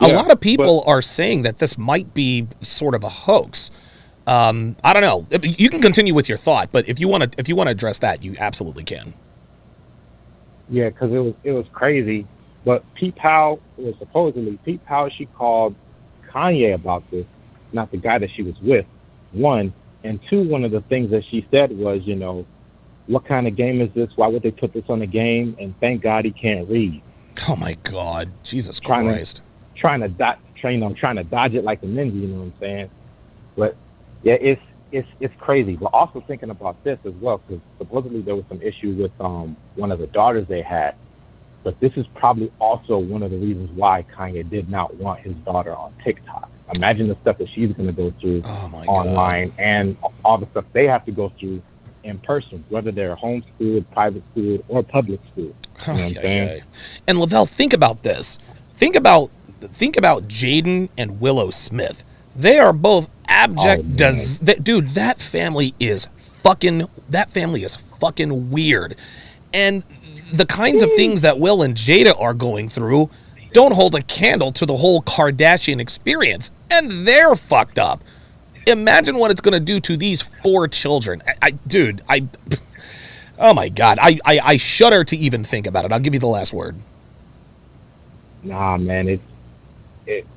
a lot of people are saying that this might be sort of a hoax. I don't know. You can continue with your thought, but if you want to address that, you absolutely can. Yeah, because it was crazy. But Pete Powell was supposedly Pete Powell. She called Kanye about this, not the guy that she was with. One and two. One of the things that she said was, what kind of game is this? Why would they put this on the game? And thank God he can't read. Oh my God, Jesus Trying Christ! trying to dodge it like a ninja. You know what I'm saying? But yeah, it's crazy. But also thinking about this as well, because supposedly there was some issue with one of the daughters they had. But this is probably also one of the reasons why Kanye did not want his daughter on TikTok. Imagine the stuff that she's going to go through online and all the stuff they have to go through in person, whether they're homeschooled, private school, or public school. You know what I'm saying? And Lavelle, think about this. Think about Jaden and Willow Smith. They are both abject. Dude, that family is fucking weird. And the kinds of things that Will and Jada are going through don't hold a candle to the whole Kardashian experience. And they're fucked up. Imagine what it's going to do to these 4 children. Oh my God. I shudder to even think about it. I'll give you the last word. Nah, man, it's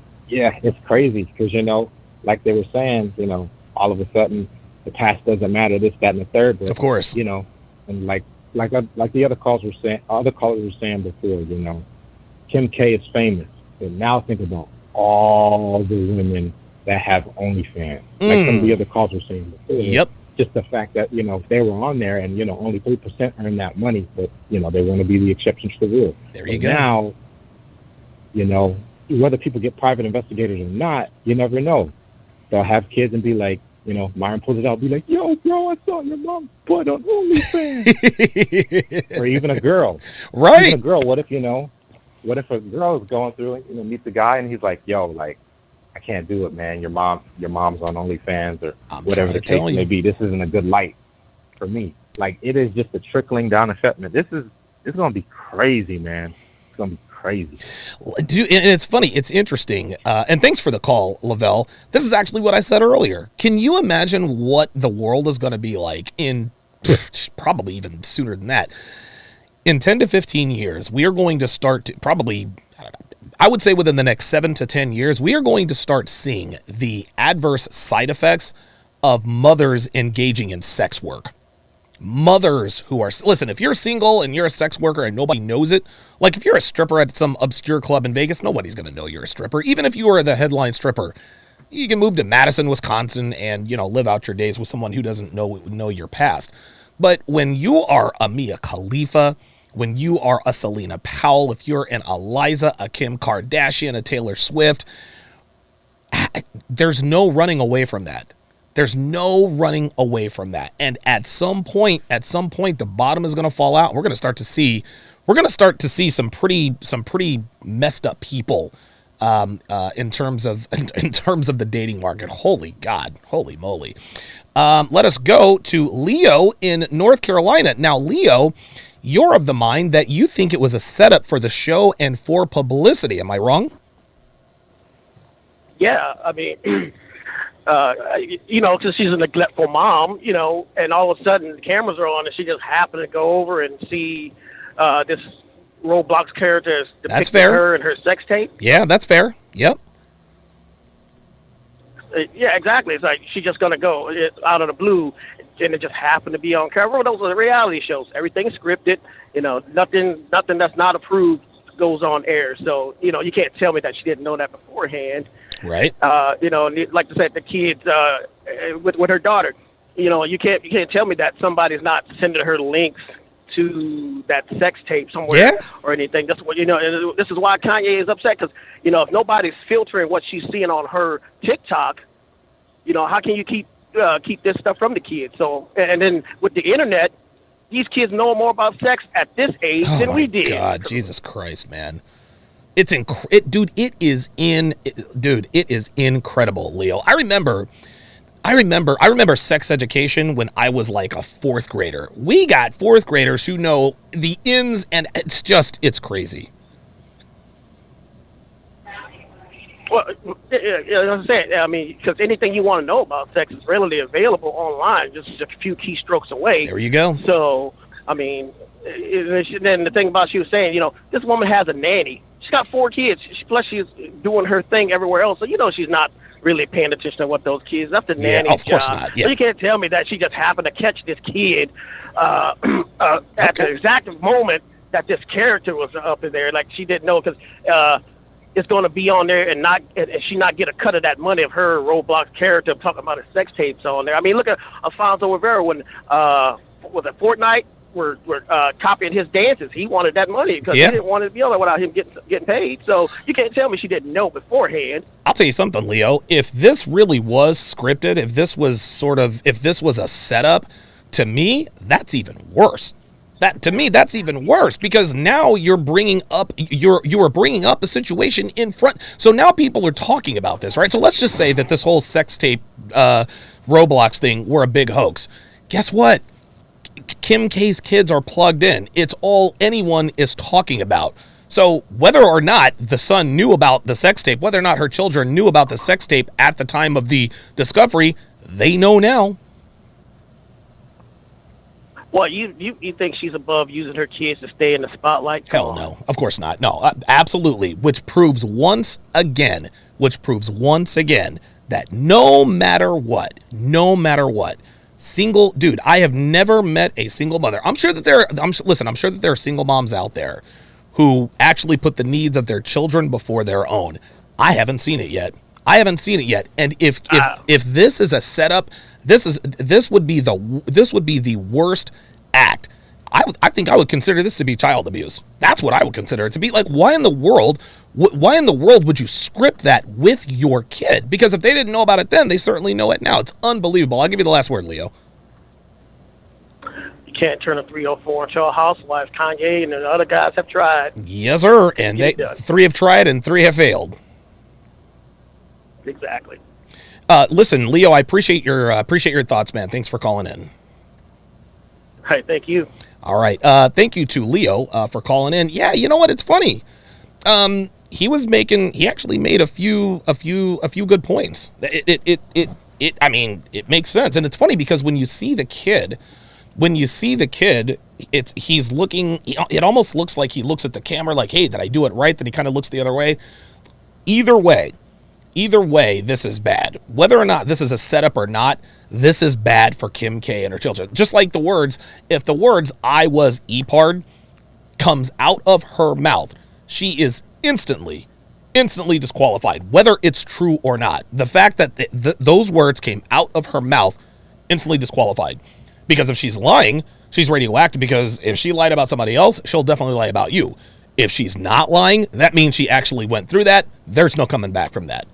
crazy because, like they were saying, all of a sudden the past doesn't matter, this, that, and the third. But, of course. And like the other callers were saying before, Kim K is famous. And now think about all the women that have OnlyFans. Like some of the other callers were saying before. Yep. Just the fact that, they were on there and, only 3% earn that money, but, they want to be the exceptions to the rule. There you go. Now, whether people get private investigators or not, you never know. They'll have kids and be like, Myron pulls it out, be like, yo, bro, I saw your mom put on OnlyFans. Or even a girl. Right. Even a girl, what if a girl is going through it, meets the guy and he's like, yo, like, I can't do it, man. Your mom's on OnlyFans or whatever the case may be. This isn't a good light for me. Like, it is just a trickling down effect, man. This is going to be crazy, man. It's going to be crazy. Dude, and it's funny. It's interesting. And thanks for the call, Lavelle. This is actually what I said earlier. Can you imagine what the world is going to be like in probably even sooner than that? In 10 to 15 years, we are going to start to probably, I would say within the next 7 to 10 years, we are going to start seeing the adverse side effects of mothers engaging in sex work. Mothers who are, listen, if you're single and you're a sex worker and nobody knows it, like if you're a stripper at some obscure club in Vegas, nobody's going to know you're a stripper. Even if you are the headline stripper, you can move to Madison, Wisconsin and, live out your days with someone who doesn't know your past. But when you are a Mia Khalifa, when you are a Selena Powell, if you're an Eliza, a Kim Kardashian, a Taylor Swift, there's no running away from that. There's no running away from that. And at some point, the bottom is going to fall out. We're going to start to see some pretty messed up people in terms of the dating market. Holy God, holy moly. Let us go to Leo in North Carolina. Now, Leo, you're of the mind that you think it was a setup for the show and for publicity. Am I wrong? Yeah, I mean, because she's a neglectful mom, and all of a sudden the cameras are on and she just happened to go over and see this Roblox character depicting her in her sex tape. Yeah, that's fair. Yep. Yeah, exactly. It's like she's just going to go out of the blue, and it just happened to be on camera. Those are reality shows. Everything's scripted. Nothing that's not approved goes on air. So, you can't tell me that she didn't know that beforehand. Right. Like I said, the kids with her daughter, you can't tell me that somebody's not sending her links to that sex tape somewhere or anything. That's what this is why Kanye is upset, because if nobody's filtering what she's seeing on her TikTok, how can you keep this stuff from the kids? So, and then with the internet, these kids know more about sex at this age than we did. God, Jesus Christ, man. It is incredible, Leo. I remember sex education when I was like a fourth grader. We got fourth graders who know the ins, and it's crazy. Well, I'm saying, I mean, because anything you want to know about sex is readily available online, just a few keystrokes away. There you go. So, I mean, then the thing about she was saying, this woman has a nanny. She's got 4 kids. Plus, she's doing her thing everywhere else. So, she's not really paying attention to what those kids. That's the nanny's job. Of course not. Yeah. So you can't tell me that she just happened to catch this kid at the exact moment that this character was up in there. Like, she didn't know because it's going to be on there and she not get a cut of that money of her Roblox character talking about her sex tapes on there. I mean, look at Alfonso Rivera when was it Fortnite? Were copying his dances. He wanted that money because he didn't want it to be on there without him getting paid. So you can't tell me she didn't know beforehand. I'll tell you something, Leo. If this really was scripted, if this was a setup, to me, that's even worse. That's even worse because now you are bringing up a situation in front. So now people are talking about this, right? So let's just say that this whole sex tape Roblox thing were a big hoax. Guess what? Kim K's kids are plugged in. It's all anyone is talking about. So whether or not the son knew about the sex tape, whether or not her children knew about the sex tape at the time of the discovery, they know now. Well, you think she's above using her kids to stay in the spotlight? Hell no. Of course not. No, absolutely. Which proves once again that no matter what, single dude, I have never met a single mother. I'm sure that there are single moms out there who actually put the needs of their children before their own. I haven't seen it yet. And if this is a setup, this would be the worst act. I think I would consider this to be child abuse. That's what I would consider it to be. Like, why in the world would you script that with your kid? Because if they didn't know about it then, they certainly know it now. It's unbelievable. I'll give you the last word, Leo. You can't turn a 304 into a housewife. Kanye and the other guys have tried. Yes, sir. And 3 have tried and 3 have failed. Exactly. Listen, Leo, I appreciate your thoughts, man. Thanks for calling in. All right, thank you. All right. Thank you to Leo for calling in. Yeah, you know what? It's funny. He actually made a few good points. I mean, it makes sense. And it's funny because when you see the kid, he's looking, it almost looks like he looks at the camera like, hey, did I do it right? Then he kind of looks the other way. Either way, this is bad. Whether or not this is a setup or not, this is bad for Kim K and her children. Just like if the words "I was EPARD" comes out of her mouth, she is instantly disqualified, whether it's true or not. The fact that those words came out of her mouth, instantly disqualified. Because if she's lying, she's radioactive, because if she lied about somebody else, she'll definitely lie about you. If she's not lying, that means she actually went through that. There's no coming back from that.